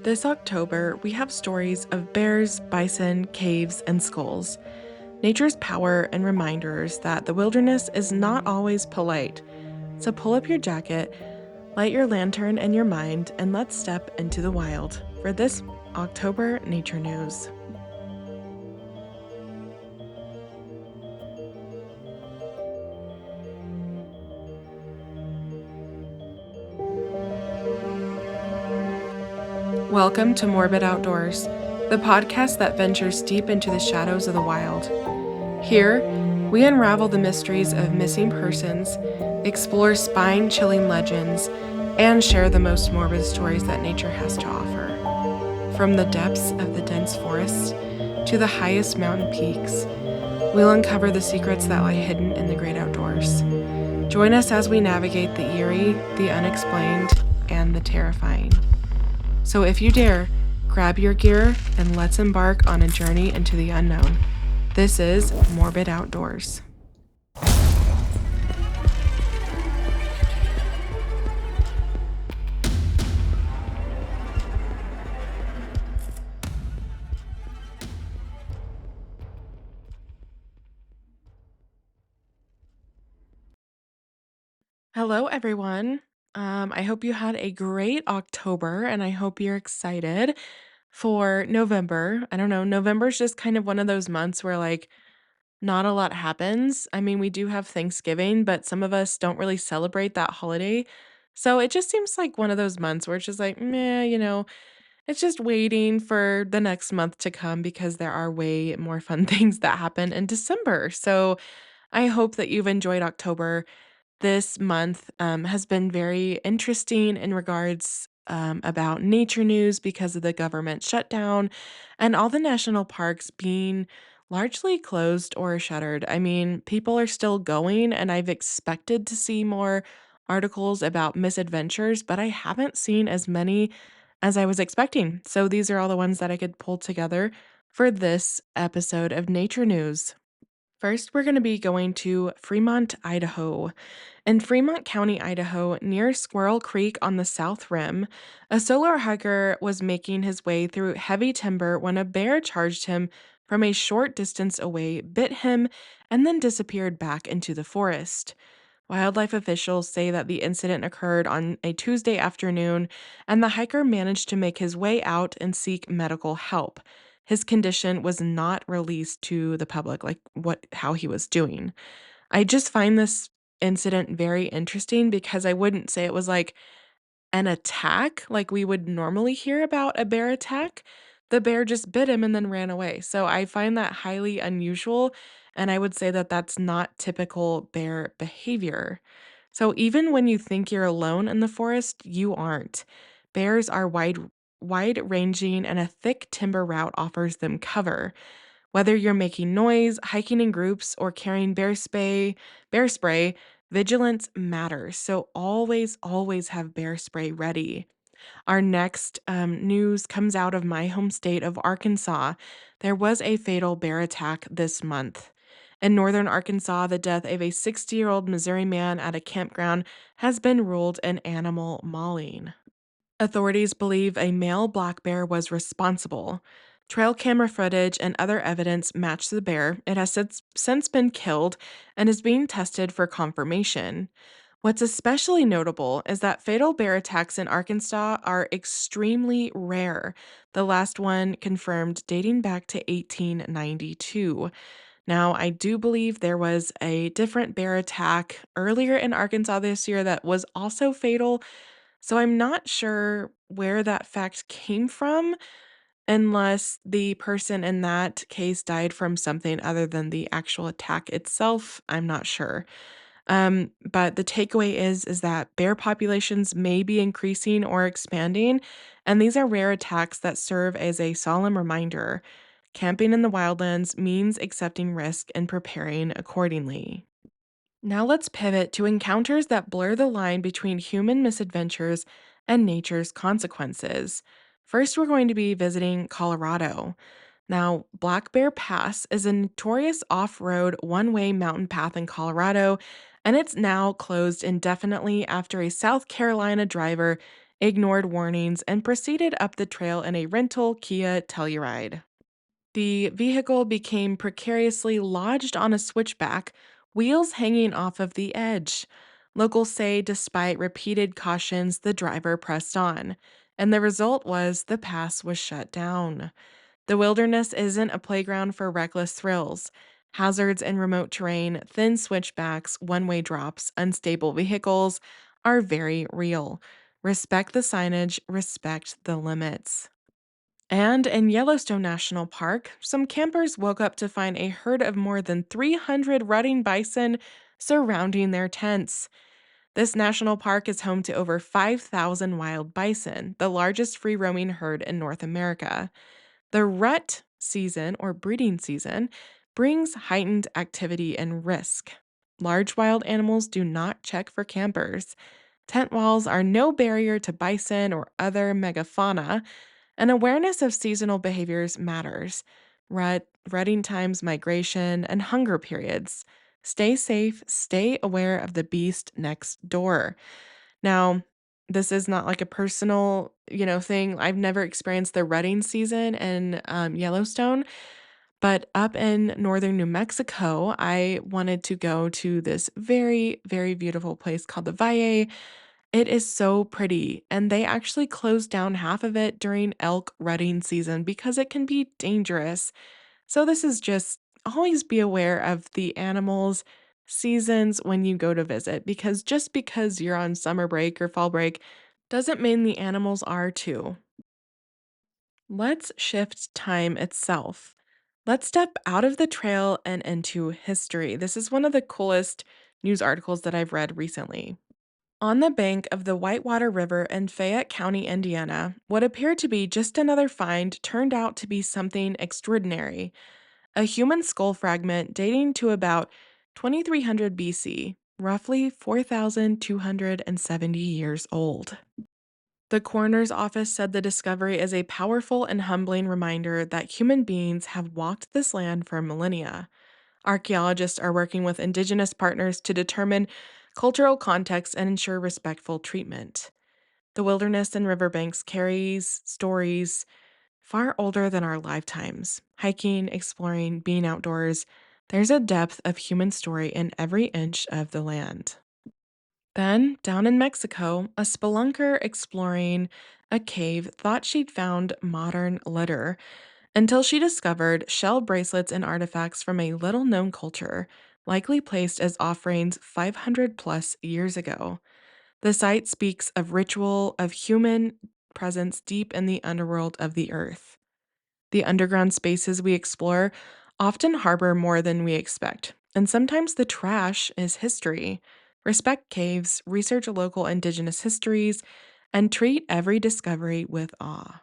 This October, we have stories of bears, bison, caves, and skulls. Nature's power and reminders that the wilderness is not always polite. So pull up your jacket, light your lantern and your mind, and let's step into the wild for this October Nature News. Welcome to Morbid Outdoors, the podcast that ventures deep into the shadows of the wild. Here, we unravel the mysteries of missing persons, explore spine chilling legends, and share the most morbid stories that nature has to offer. From the depths of the dense forests to the highest mountain peaks, we'll uncover the secrets that lie hidden in the great outdoors. Join us as we navigate the eerie, the unexplained, and the terrifying. So if you dare, grab your gear and let's embark on a journey into the unknown. This is Morbid Outdoors. Hello, everyone. I hope you had a great October and I hope you're excited for November. I don't know, November's just kind of one of those months where not a lot happens. I mean, we do have Thanksgiving, but some of us don't really celebrate that holiday. So it just seems like one of those months where it's just like, meh, it's just waiting for the next month to come because there are way more fun things that happen in December. So I hope that you've enjoyed October. This month has been very interesting in regards about nature news because of the government shutdown and all the national parks being largely closed or shuttered. I mean, people are still going, and I've expected to see more articles about misadventures, but I haven't seen as many as I was expecting. So these are all the ones that I could pull together for this episode of Nature News. First, we're going to be going to Fremont, Idaho. In Fremont County, Idaho, near Squirrel Creek on the South Rim, a solo hiker was making his way through heavy timber when a bear charged him from a short distance away, bit him, and then disappeared back into the forest. Wildlife officials say that the incident occurred on a Tuesday afternoon, and the hiker managed to make his way out and seek medical help. His condition was not released to the public, like how he was doing. I just find this incident very interesting because I wouldn't say it was like an attack like we would normally hear about a bear attack. The bear just bit him and then ran away. So I find that highly unusual, and I would say that that's not typical bear behavior. So even when you think you're alone in the forest, you aren't. Bears are wide-ranging and a thick timber route offers them cover. Whether you're making noise, hiking in groups, or carrying bear spray, vigilance matters. So always have bear spray ready. Our next news comes out of my home state of Arkansas. There was a fatal bear attack this month. In northern Arkansas, the death of a 60-year-old Missouri man at a campground has been ruled an animal mauling. Authorities believe a male black bear was responsible. Trail camera footage and other evidence match the bear. It has since been killed and is being tested for confirmation. What's especially notable is that fatal bear attacks in Arkansas are extremely rare, the last one confirmed dating back to 1892. Now, I do believe there was a different bear attack earlier in Arkansas this year that was also fatal, so I'm not sure where that fact came from unless the person in that case died from something other than the actual attack itself. I'm not sure. But the takeaway is that bear populations may be increasing or expanding, and these are rare attacks that serve as a solemn reminder. Camping in the wildlands means accepting risk and preparing accordingly. Now let's pivot to encounters that blur the line between human misadventures and nature's consequences. First, we're going to be visiting Colorado. Now, Black Bear Pass is a notorious off road one way mountain path in Colorado, and it's now closed indefinitely after a South Carolina driver ignored warnings, and proceeded up the trail in a rental Kia Telluride. The vehicle became precariously lodged on a switchback, wheels hanging off of the edge. Locals say despite repeated cautions, the driver pressed on, and the result was the pass was shut down. The wilderness isn't a playground for reckless thrills. Hazards in remote terrain, thin switchbacks, one way drops, unstable vehicles are very real. Respect the signage, respect the limits. And in Yellowstone National Park, some campers woke up to find a herd of more than 300 rutting bison surrounding their tents. This national park is home to over 5,000 wild bison, the largest free roaming herd in North America. The rut season or breeding season brings heightened activity and risk. Large wild animals do not check for campers. Tent walls are no barrier to bison or other megafauna, and awareness of seasonal behaviors matters. Rutting times, migration, and hunger periods. Stay safe, stay aware of the beast next door. Now, this is not like a personal, thing. I've never experienced the rutting season in Yellowstone, but up in northern New Mexico, I wanted to go to this very, very beautiful place called the Valle. It is so pretty, and they actually closed down half of it during elk rutting season because it can be dangerous. So this is just always be aware of the animals' seasons when you go to visit because just because you're on summer break or fall break doesn't mean the animals are too. Let's shift time itself. Let's step out of the trail and into history. This is one of the coolest news articles that I've read recently. On the bank of the Whitewater River in Fayette County, Indiana, what appeared to be just another find turned out to be something extraordinary, a human skull fragment dating to about 2300 BC, roughly 4,270 years old. The coroner's office said the discovery is a powerful and humbling reminder that human beings have walked this land for millennia. Archaeologists are working with indigenous partners to determine cultural context and ensure respectful treatment. The wilderness and riverbanks carries stories far older than our lifetimes. Hiking, exploring, being outdoors, there's a depth of human story in every inch of the land. Then, down in Mexico, a spelunker exploring a cave thought she'd found modern litter until she discovered shell bracelets and artifacts from a little known culture, likely placed as offerings 500 plus years ago. The site speaks of ritual of human presence deep in the underworld of the earth. The underground spaces we explore often harbor more than we expect, and sometimes the trash is history. Respect caves, research local indigenous histories, and treat every discovery with awe.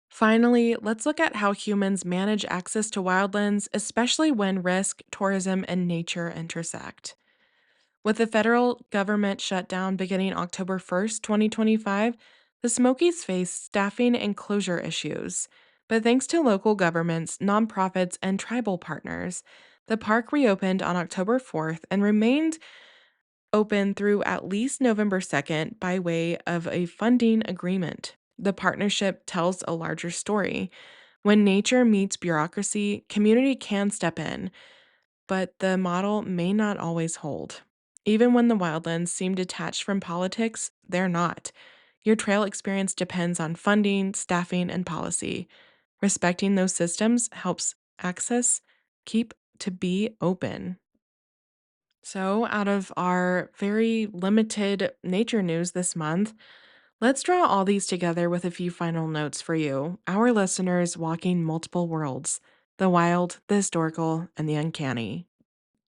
Finally, let's look at how humans manage access to wildlands, especially when risk, tourism, and nature intersect. With the federal government shutdown beginning October 1st, 2025, the Smokies face staffing and closure issues. But thanks to local governments, nonprofits, and tribal partners, the park reopened on October 4th and remained open through at least November 2nd by way of a funding agreement. The partnership tells a larger story. When nature meets bureaucracy, community can step in, but the model may not always hold. Even when the wildlands seem detached from politics, they're not. Your trail experience depends on funding, staffing, and policy. Respecting those systems helps access keep to be open. So, out of our very limited nature news this month, let's draw all these together with a few final notes for you, our listeners walking multiple worlds: the wild, the historical, and the uncanny.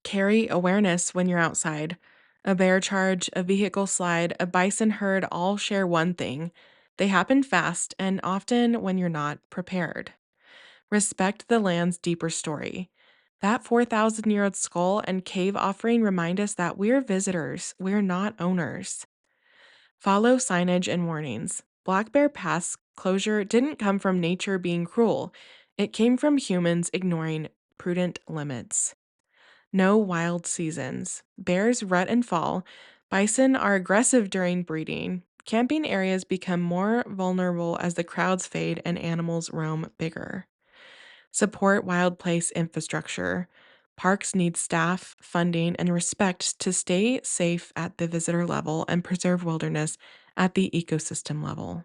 Carry awareness when you're outside. A bear charge, a vehicle slide, a bison herd all share one thing: they happen fast and often when you're not prepared. Respect the land's deeper story. That 4,000-year-old skull and cave offering remind us that we're visitors, we're not owners. Follow signage and warnings. Black Bear Pass closure didn't come from nature being cruel, it came from humans ignoring prudent limits. No wild seasons. Bears rut and fall. Bison are aggressive during breeding. Camping areas become more vulnerable as the crowds fade and animals roam bigger. Support wild place infrastructure. Parks need staff, funding, and respect to stay safe at the visitor level and preserve wilderness at the ecosystem level.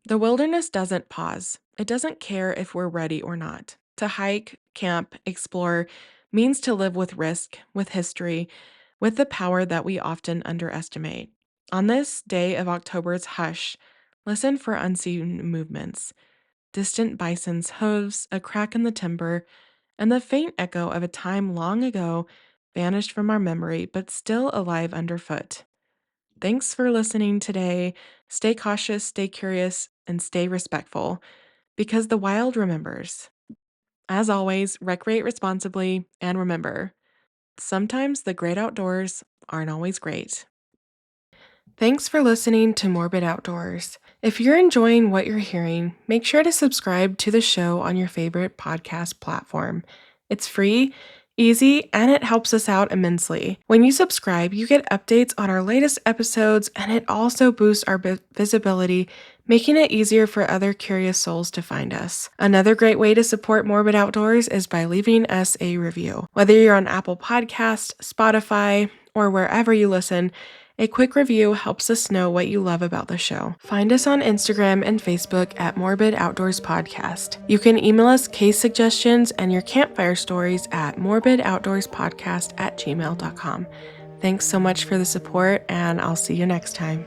The wilderness doesn't pause. It doesn't care if we're ready or not. To hike, camp, explore means to live with risk, with history, with the power that we often underestimate. On this day of October's hush, listen for unseen movements, distant bison's hooves, a crack in the timber, and the faint echo of a time long ago vanished from our memory but still alive underfoot. Thanks for listening today. Stay cautious, stay curious, and stay respectful because the wild remembers. As always, recreate responsibly and remember, sometimes the great outdoors aren't always great. Thanks for listening to Morbid Outdoors. If you're enjoying what you're hearing, make sure to subscribe to the show on your favorite podcast platform. It's free, easy, and it helps us out immensely. When you subscribe, you get updates on our latest episodes, and it also boosts our visibility, making it easier for other curious souls to find us. Another great way to support Morbid Outdoors is by leaving us a review. Whether you're on Apple Podcasts, Spotify, or wherever you listen, a quick review helps us know what you love about the show. Find us on Instagram and Facebook at Morbid Outdoors Podcast. You can email us case suggestions and your campfire stories at morbidoutdoorspodcast@gmail.com. Thanks so much for the support, and I'll see you next time.